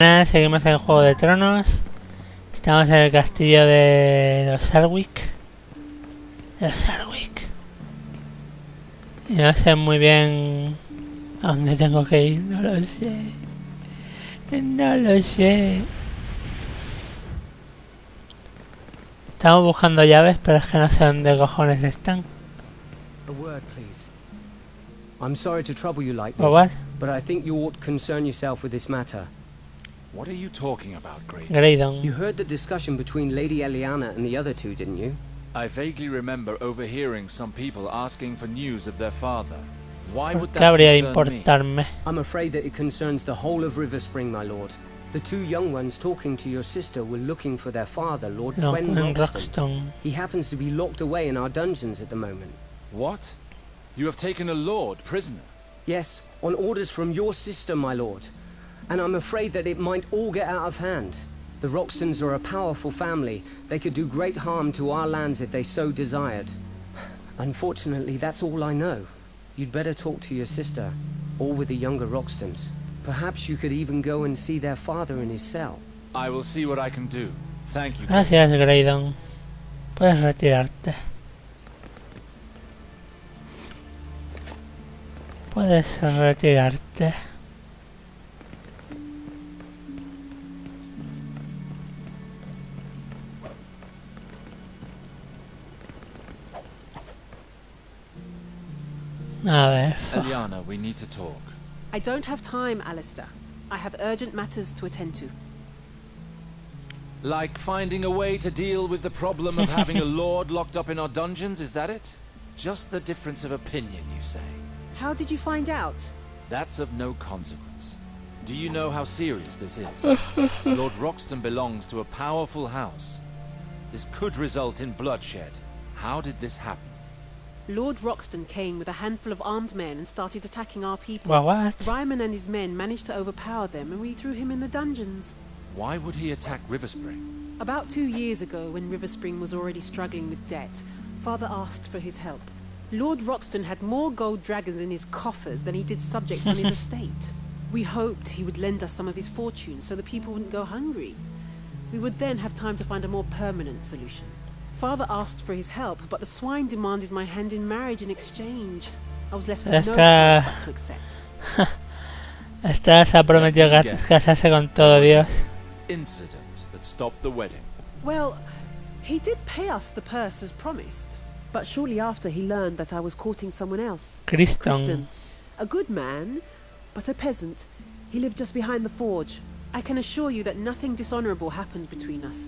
Nada, seguimos en Juego de Tronos. Estamos en el castillo de los Arwick. Y no sé muy bien a dónde tengo que ir, no lo sé. No lo sé. Estamos buscando llaves, pero es que no sé dónde cojones están. A word, please. I'm sorry to trouble you like ¿O what? this, but I think you ought to concern yourself with this matter. What are you talking about, Graydon? Graydon. You heard the discussion between Lady Eliana and the other two, didn't you? I vaguely remember overhearing some people asking for news of their father. Why would ¿Qué that habría de concern me? importarme? I'm afraid that it concerns the whole of River Spring, my lord. The two young ones talking to your sister were looking for their father, Lord No, Quen en Roxton. Roxton. He happens to be locked away in our dungeons at the moment. What? You have taken a lord prisoner? Yes, on orders from your sister, my lord. And I'm afraid that it might all get out of hand. The Roxtons are a powerful family. They could do great harm to our lands if they so desired. Unfortunately, that's all I know. You'd better talk to your sister, or with the younger Roxtons. Perhaps you could even go and see their father in his cell. I will see what I can do. Thank you. Gracias, Graydon. Puedes retirarte. Puedes retirarte. A ver. Eliana, we need to talk. I don't have time, Alistair. I have urgent matters to attend to. Like finding a way to deal with the problem of having a lord locked up in our dungeons, is that it? Just the difference of opinion, you say? How did you find out? That's of no consequence. Do you know how serious this is? Lord Roxton belongs to a powerful house. This could result in bloodshed. How did this happen? Lord Roxton came with a handful of armed men and started attacking our people. Well, what? Ryman and his men managed to overpower them and we threw him in the dungeons. Why would he attack River Spring? About 2 years ago, when River Spring was already struggling with debt, Father asked for his help. Lord Roxton had more gold dragons in his coffers than he did subjects on his estate. We hoped he would lend us some of his fortune so the people wouldn't go hungry. We would then have time to find a more permanent solution. Father asked for his help, but the swine demanded my hand in marriage in exchange. I was left with no choice but to accept. Esta se ha prometido casarse con todo Dios. Incident that stopped the wedding. Well, he did pay us the purse as promised, but shortly after he learned that I was courting someone else. Kristen. A good man, but a peasant. He lived just behind the forge. I can assure you that nothing dishonourable happened between us.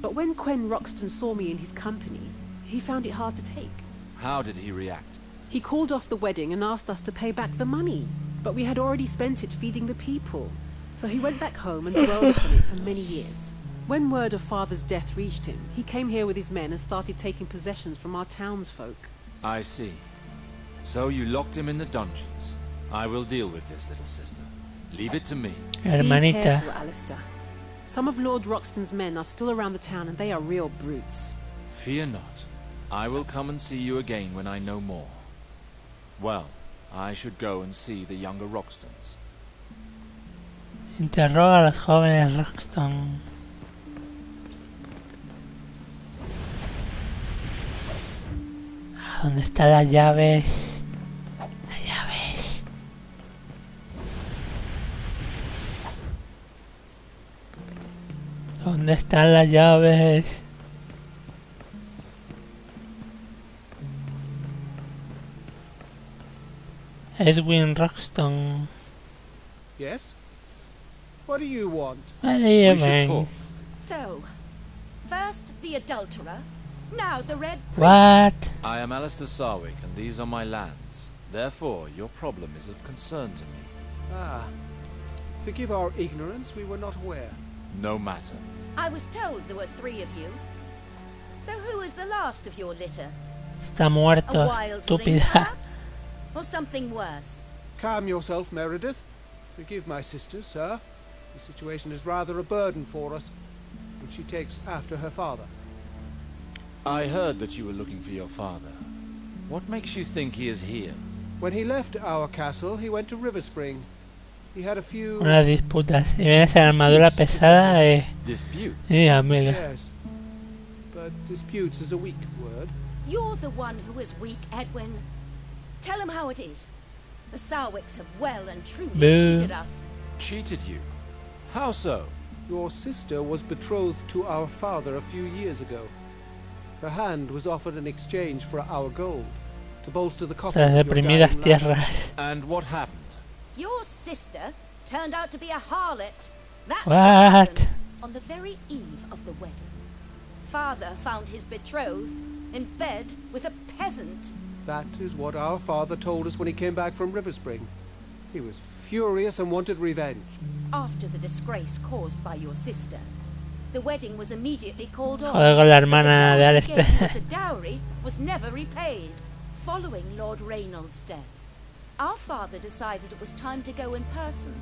But when Quen Roxton saw me in his company, he found it hard to take. How did he react? He called off the wedding and asked us to pay back the money. But we had already spent it feeding the people. So he went back home and dwelled upon it for many years. When word of Father's death reached him, he came here with his men and started taking possessions from our townsfolk. I see. So you locked him in the dungeons. I will deal with this, little sister. Leave it to me. Hermanita. Be careful, Alistair. Some of Lord Roxton's men are still around the town and they are real brutes. Fear not. I will come and see you again when I know more. Well, I should go and see the younger Roxtons. Interroga a los jóvenes Roxton. ¿Dónde están las llaves? Las llaves. ¿Dónde están las llaves? Edwin Roxton. Yes? What do you want? What do you We should mean? talk. So, first the adulterer, now the Red Prince. What? I am Alistair Sarwick, and these are my lands. Therefore, your problem is of concern to me. Ah. Forgive our ignorance, we were not aware. No matter. I was told there were 3 of you. So who is the last of your litter? Está A muerto, wildling, estúpida. perhaps? Or something worse? Calm yourself, Meredith. Forgive my sister, sir. The situation is rather a burden for us, which she takes after her father. I heard that you were looking for your father. What makes you think he is here? When he left our castle, he went to River Spring. He had a few Unas disputas. Y viene esa armadura pesada Dispute. amigo. yes, but disputes is a weak word. You're the one who is weak, Edwin. Tell him how it is. The Sarwicks have well and truly Boo. cheated us. Cheated you? How so? Your sister was betrothed to our father a few years ago. Her hand was offered in exchange for our gold, to bolster the coffers Las of your deprimidas dying tierras. land. And what happened? Your sister turned out to be a harlot. That's What? happened on the very eve of the wedding. Father found his betrothed in bed with a peasant. That is what our father told us when he came back from River Spring. He was furious and wanted revenge. After the disgrace caused by your sister, the wedding was immediately called off. Joder con la but the hermana de gold he gave you este. as a dowry was never repaid. Following Lord Raynald's death, our father decided it was time to go in person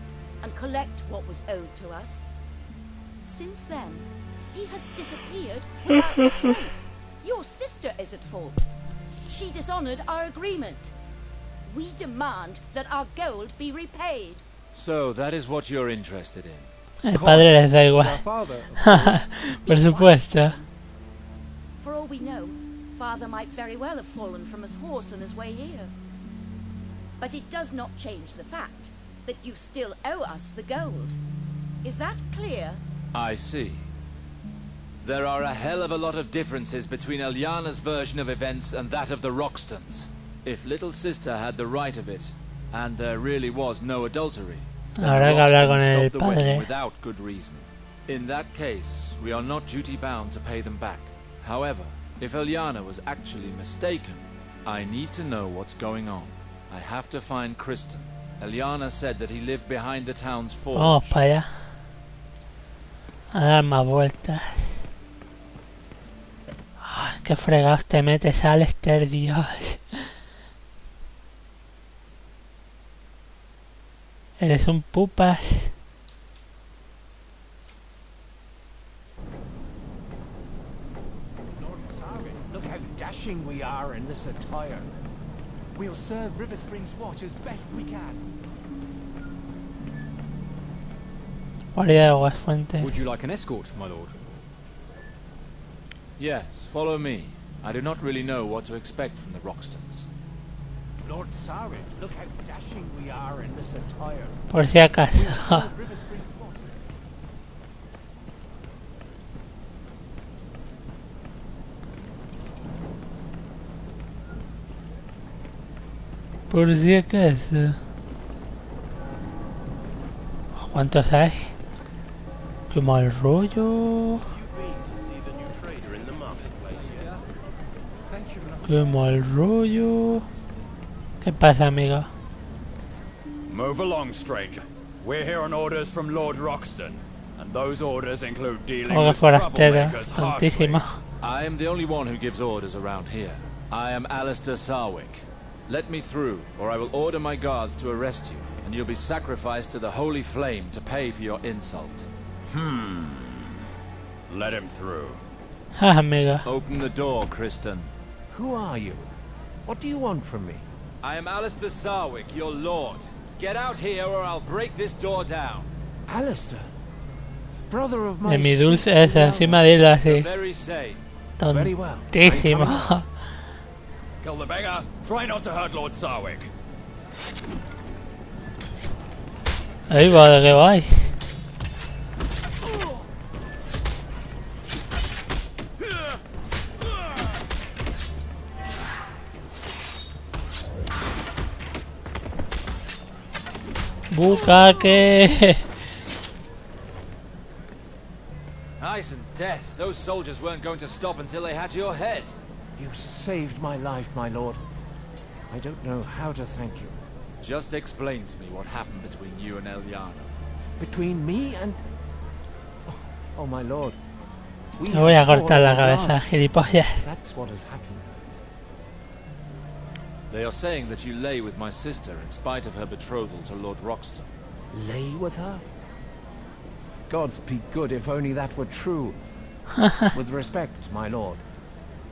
and collect what was owed to us. Since then, he has disappeared without a trace. Your sister is at fault. She dishonored our agreement. We demand that our gold be repaid. So that is what you're interested in. El padre les da Our igual. father, of course, Por supuesto. For all we know, Father might very well have fallen from his horse on his way here. But it does not change the fact that you still owe us the gold. Is that clear? I see. There are a hell of a lot of differences between Eliana's version of events and that of the Roxtons. If little sister had the right of it, and there really was no adultery, then Habrá the que hablar con Roxtons el stopped the wedding padre. without good reason. In that case, we are not duty-bound to pay them back. However, if Eliana was actually mistaken, I need to know what's going on. I have to find Kristen. Eliana said that he lived behind the town's forge. Vamos para allá. A dar más vueltas. Ay, qué fregados te metes, Alistair, Dios. Eres un pupas. Lord Sarvin, look how dashing we are in this attire. We'll serve River Spring's watch as best we can. Guardia de Aguasfuente. Would you like an escort, my lord? Yes, follow me. I do not really know what to expect from the Roxtons. Lord Sarvin, look how dashing we are in this attire. Por si We'll acaso. serve River Spring's watch. Por si acaso. ¿Cuántos hay? Qué mal rollo. Qué mal rollo. ¿Qué pasa, amigo? Move along, stranger. We're here on orders from Lord Roxton, and those orders include dealing Como que with forastero. troublemakers harshly. Tontísimo. I am the only one who gives orders around here. I am Alistair Sarwick. Let me through, or I will order my guards to arrest you, and you'll be sacrificed to the holy flame to pay for your insult. Let him through. Ah, amigo. Open the door, Kristen. Who are you? What do you want from me? I am Alistair Sarwick, your lord. Get out here or I'll break this door down. Alistair, brother of my De mi dulce sister eso, Eliana. encima dilo The así. very same. Very well. Tontísimo. I'm coming. Kill the beggar. Try not to hurt Lord Sarwick. Ahí va, de que vais. Bucaque. Ice and death. Those soldiers weren't going to stop until they had your head. You saved my life, my lord. I don't know how to thank you. Just explain to me what happened between you and Eliana. Between me and... Oh, my lord. We Te voy a have cortar la fallen in cabeza, love. gilipollas. That's what has happened. They are saying that you lay with my sister in spite of her betrothal to Lord Roxton. Lay with her? Gods be good if only that were true. With respect, my lord.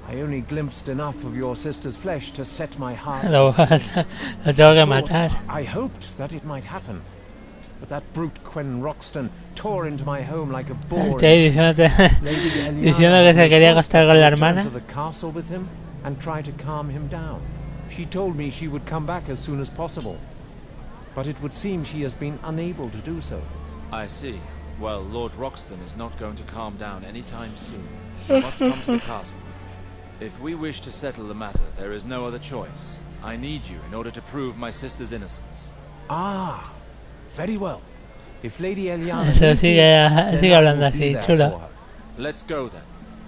I only glimpsed enough of your sister's flesh to set my heart. Lo tengo que matar. I hoped that it might happen. But that brute Quen Roxton tore into my home like a boar. Estoy diciendo que se quería acostar con la hermana. To the castle with him and try to calm him down. She told me she would come back as soon as possible, but it would seem she has been unable to do so. I see. Well, Lord Roxton is not going to calm down anytime soon. He must come to the castle. If we wish to settle the matter, there is no other choice. I need you in order to prove my sister's innocence. Ah, very well. If Lady Eliana Eso sigue hablando así, chulo. Let's go then.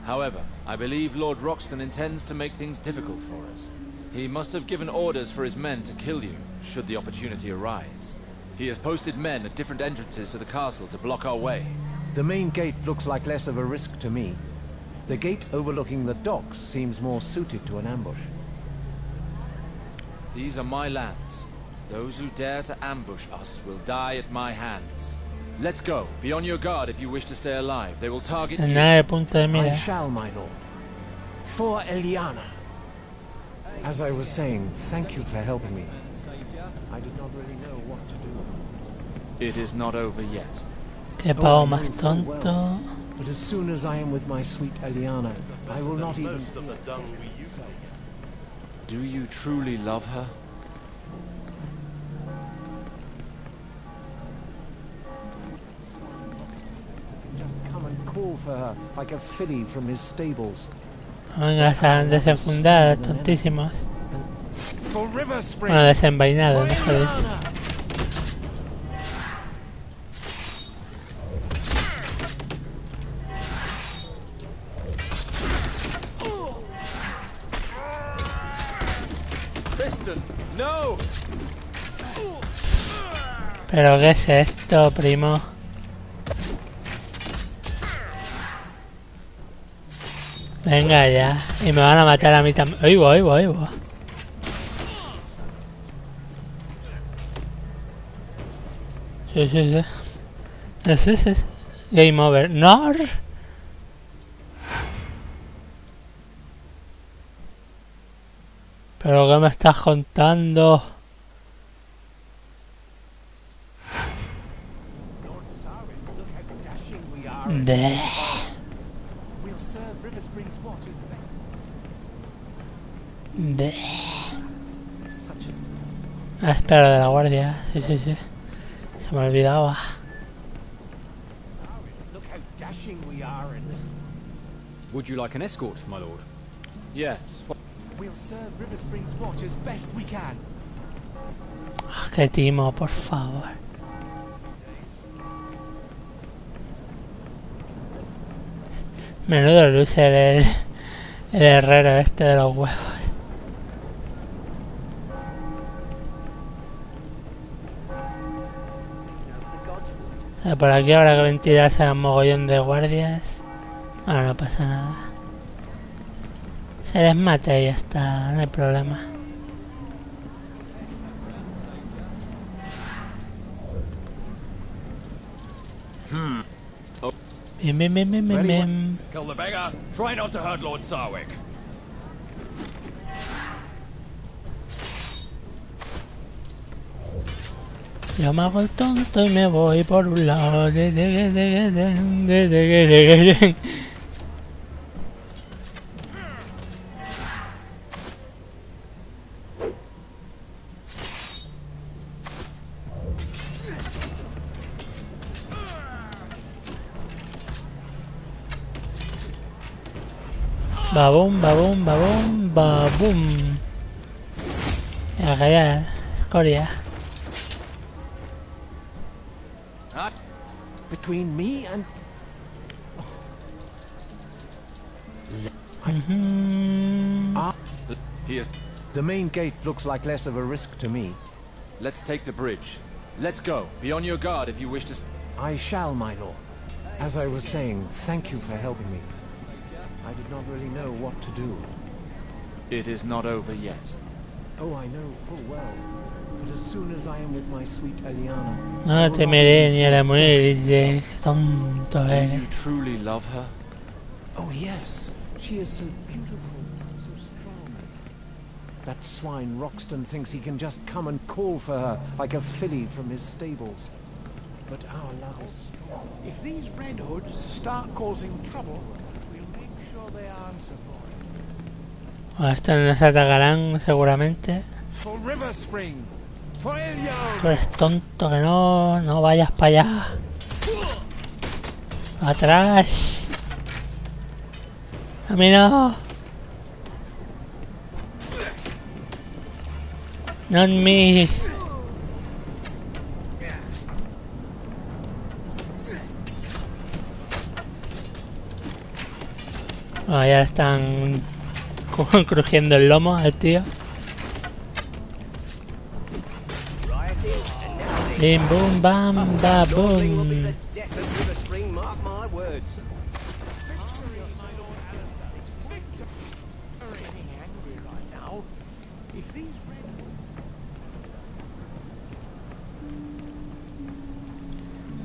However, I believe Lord Roxton intends to make things difficult for us. He must have given orders for his men to kill you, should the opportunity arise. He has posted men at different entrances to the castle to block our way. The main gate looks like less of a risk to me. The gate overlooking the docks seems more suited to an ambush. These are my lands. Those who dare to ambush us will die at my hands. Let's go. Be on your guard if you wish to stay alive. They will target you. I shall, my lord. For Eliana. As I was saying, thank you for helping me. I did not really know what to do. It is not over yet. Qué pavo más tonto. But as soon as I am with my sweet Eliana, I will not even... Do you truly love her? Just come and call for her like a filly from his stables. Venga, están desenfundados, tontísimos. Bueno, desenvainados, mejor dicho. No. ¿Pero qué es esto, primo? Venga ya. Y me van a matar a mí también. ¡Ahí va, ahí va, ahí va! Sí, sí, sí. Sí, sí, sí. Game over. ¡No! ¿Pero qué me estás contando? Bleh. Bleh. Ah, espera, de la guardia. Sí, sí, sí. Se me olvidaba. Would you like an escort, my lord? Yes. We'll serve River Springs watch as best we can. Ah, qué timo, por favor. Menudo loser el herrero este de los huevos. O sea, por aquí habrá que ventilarse a un mogollón de guardias. Bueno, no pasa nada. Se les mata y ya está, no hay problema. Bien, bien, bien, bien, bien, bien. Kill the beggar. Try not to hurt Lord Sarwick. Yo me hago el tonto y me voy por un lado. Babum, babum, babum, babum. A callar, escoria. Between me and... He is. The main gate looks like less of a risk to me. Let's take the bridge. Let's go. Be on your guard if you wish to. I shall, my lord. As I was saying, thank you for helping me. I did not really know what to do. It is not over yet. Oh, I know full well. But as soon as I am with my sweet Eliana... No temeré ni a la morir, dice. Tonto Do eres. you truly love her? Oh, yes. She is so beautiful, so strong. That swine Roxton thinks he can just come and call for her like a filly from his stables. but our love is... If these Red Hoods start causing trouble, we'll make sure they answer for it. Bueno, estos nos atacarán seguramente. For River Spring! For Elio! Tú eres tonto, que no vayas para allá. Atrás. A mí no. Not me. Bueno, ya están crujiendo el lomo al tío. Bim bum bam ba boom.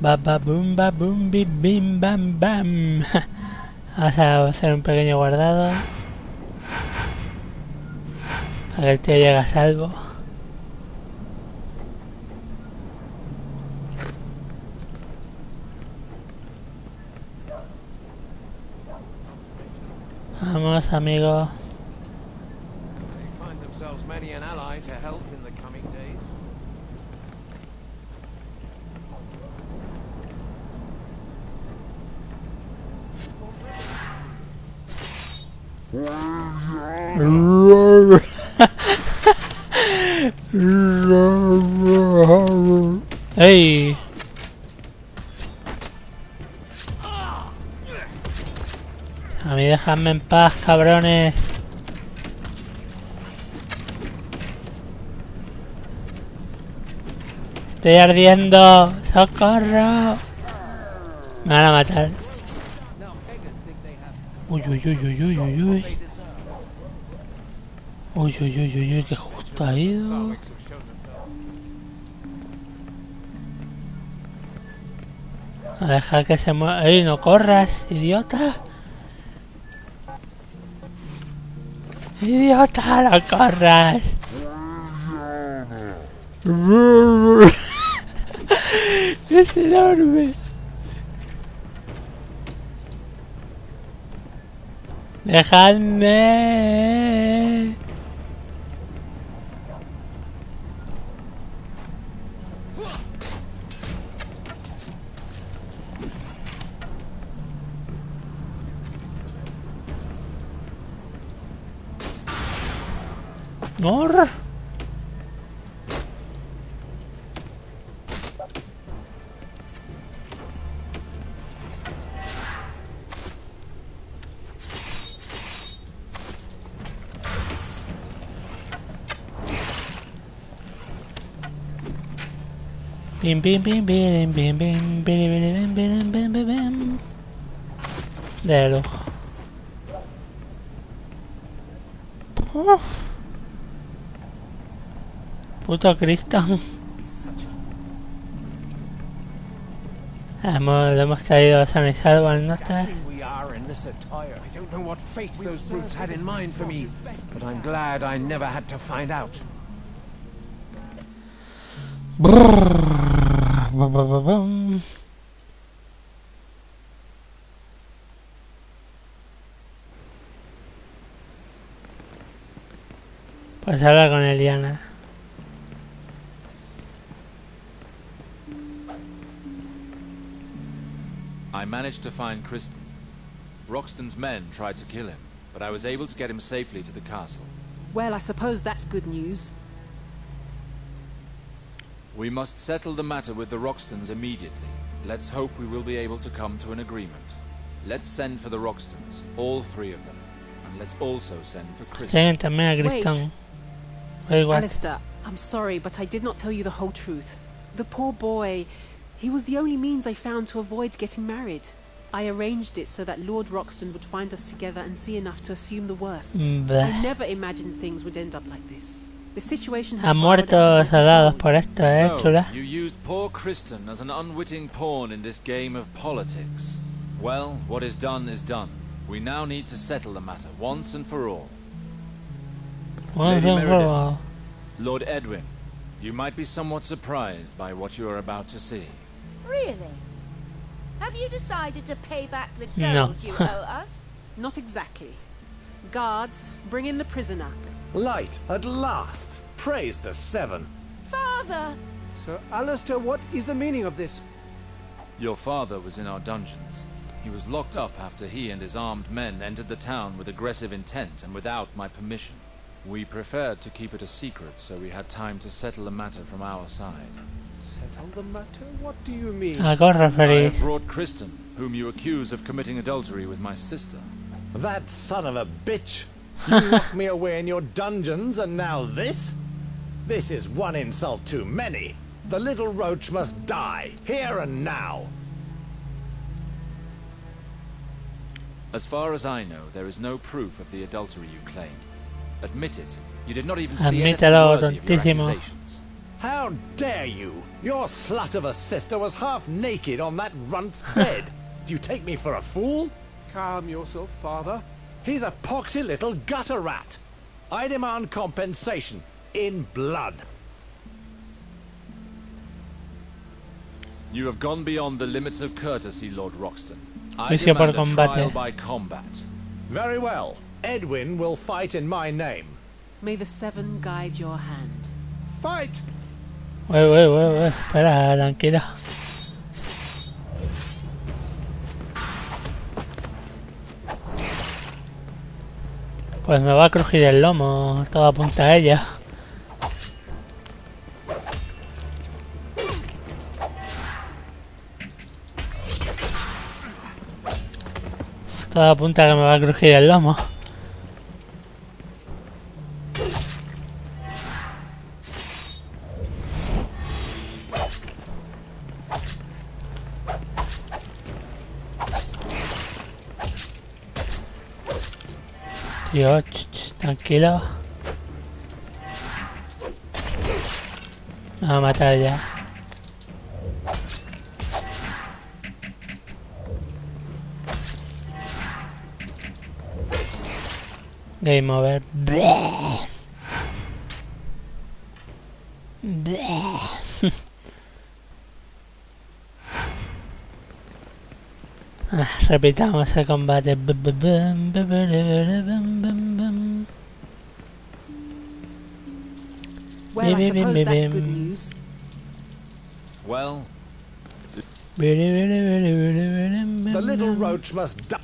Ba boom bim bim bam bam. Vamos a hacer un pequeño guardado para que el tío llegue a salvo. Vamos, amigo. ¡Ey! A mí dejadme en paz, cabrones. Estoy ardiendo. ¡Socorro! Me van a matar. Uy, uy, uy, uy, uy, uy, uy. Uy, uy, uy, uy, uy, que justo ha ido. A dejar que se mueva. ¡Ey, no corras, idiota! ¡Idiota, no corras! ¡Es enorme! ¡Dejadme! ¡Mor! Bim bim bim bim bim bim bim bim bim bim bim bim. De lujo. Puto Cristo. Lo hemos traído sano y salvo al nota. I don't know what fate those brutes had in mind for me, but I'm glad I never had to find out. Pues habla con Eliana. I managed to find Kristen. Roxton's men tried to kill him, but I was able to get him safely to the castle. Well, I suppose that's good news. We must settle the matter with the Roxtons immediately. Let's hope we will be able to come to an agreement. Let's send for the Roxtons, all three of them. And let's also send for Kristen. Sí, también a Kristen. Alistair, I'm sorry, but I did not tell you the whole truth. The poor boy, he was the only means I found to avoid getting married. I arranged it so that Lord Roxton would find us together and see enough to assume the worst. I never imagined things would end up like this. The situation has Han muerto soldados por esto, chula. You used poor Kristen as an unwitting pawn in this game of politics. Well, what is done is done. We now need to settle the matter once and for all. Lady Meredith, Lord Edwin, you might be somewhat surprised by what you are about to see. Really? Have you decided to pay back the No. gold you owe us? Not exactly. Guards, bring in the prisoner. Light, at last! Praise the Seven! Father! Sir Alistair, what is the meaning of this? Your father was in our dungeons. He was locked up after he and his armed men entered the town with aggressive intent and without my permission. We preferred to keep it a secret, so we had time to settle the matter from our side. Settle the matter? What do you mean? ¿A qué os I referís? have brought Kristen, whom you accuse of committing adultery with my sister. That son of a bitch! You locked me away in your dungeons, and now this? This is one insult too many. The little roach must die, here and now. As far as I know, there is no proof of the adultery you claim. Admit it. You did not even see anything Admítelo, worthy of your tontísimo. accusations. How dare you? Your slut of a sister was half naked on that runt's bed. Do you take me for a fool? Calm yourself, Father. He's a poxy little gutter rat. I demand compensation in blood. You have gone beyond the limits of courtesy, Lord Roxton. I Juicio por demand a combate. trial by combat. Very well. Edwin will fight in my name. May the Seven guide your hand. Fight! Uy, espera, tranquilo. Pues me va a crujir el lomo, todo apunta a ella. Todo apunta a que me va a crujir el lomo. Tío, tranquilo. Me va a matar ya. Game over. Bleh. Bleh. Repitamos el combate. Well, I suppose that's good news. Well, The little roach must die.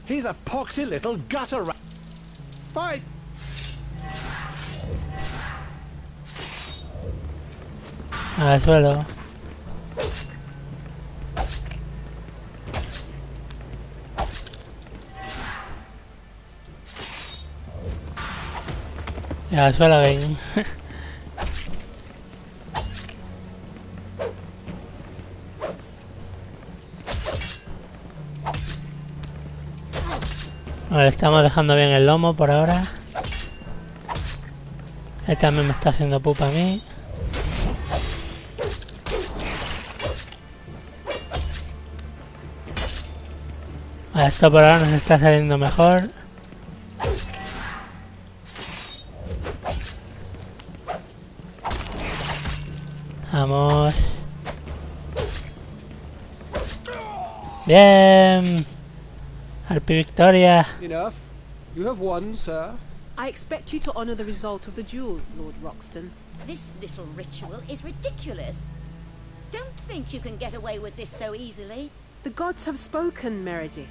He's a poxy little gutter rat. Fight! Al suelo. Y al suelo game. Vale, estamos dejando bien el lomo por ahora. Él también me está haciendo pupa a mí. Vale, esto por ahora nos está saliendo mejor. Vamos. Bien. Harpy victoria. Enough. You have won, sir. I expect you to honor the result of the duel, Lord Roxton. This little ritual is ridiculous. Don't think you can get away with this so easily. The gods have spoken, Meredith.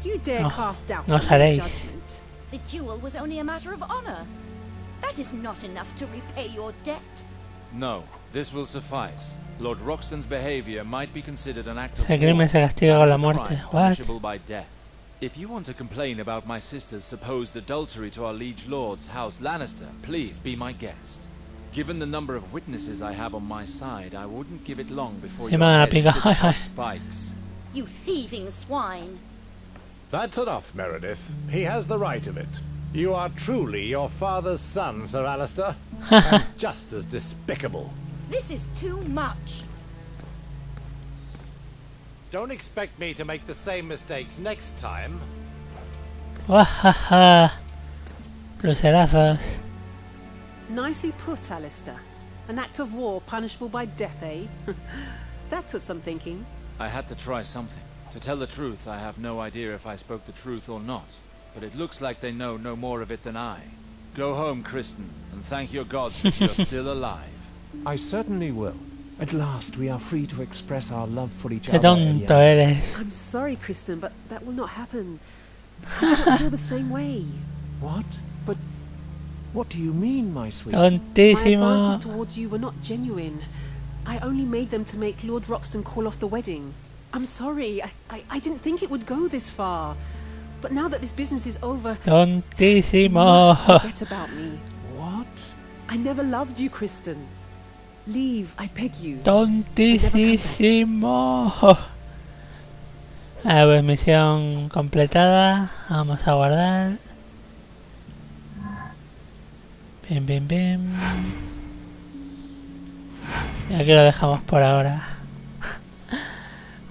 Do you dare No, cast doubt no on their haréis. judgment? The duel was only a matter of honor. That is not enough to repay your debt. no, this will suffice. Lord Roxton's behavior might be considered an act of Ese crimen war. se castiga That con is la a muerte. crime What? punishable by death. If you want to complain about my sister's supposed adultery to our liege lords, House Lannister, please be my guest. Given the number of witnesses I have on my side, I wouldn't give it long before Sí, your me van a head picar. sits atop spikes. You thieving swine. That's enough, Meredith. He has the right of it. You are truly your father's son, Sir Alistair, and just as despicable. This is too much. Don't expect me to make the same mistakes next time. Wahaha. Lucerazos. Nicely put, Alistair. An act of war punishable by death, eh? That took some thinking. I had to try something. To tell the truth, I have no idea if I spoke the truth or not. But it looks like they know no more of it than I. Go home, Kristen, and thank your gods that you're still alive. I certainly will. At last we are free to express our love for each Qué other. tonto Eliana. eres. I'm sorry, Kristen, but that will not happen. I don't feel the same way. What? But what do you mean, my sweet? My Tontísimo. advances towards you were not genuine. I only made them to make Lord Roxton call off the wedding. I'm sorry. I didn't think it would go this far. But now that this business is over, you Tontísimo. must forget about me. What? I never loved you, Kristen. Leave, I beg you. Tontísimo. A ver, misión completada. Vamos a guardar. Bien, bien, bien. Y aquí lo dejamos por ahora.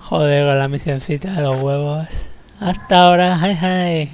Joder, con la misioncita de los huevos. Hasta ahora, hi hi.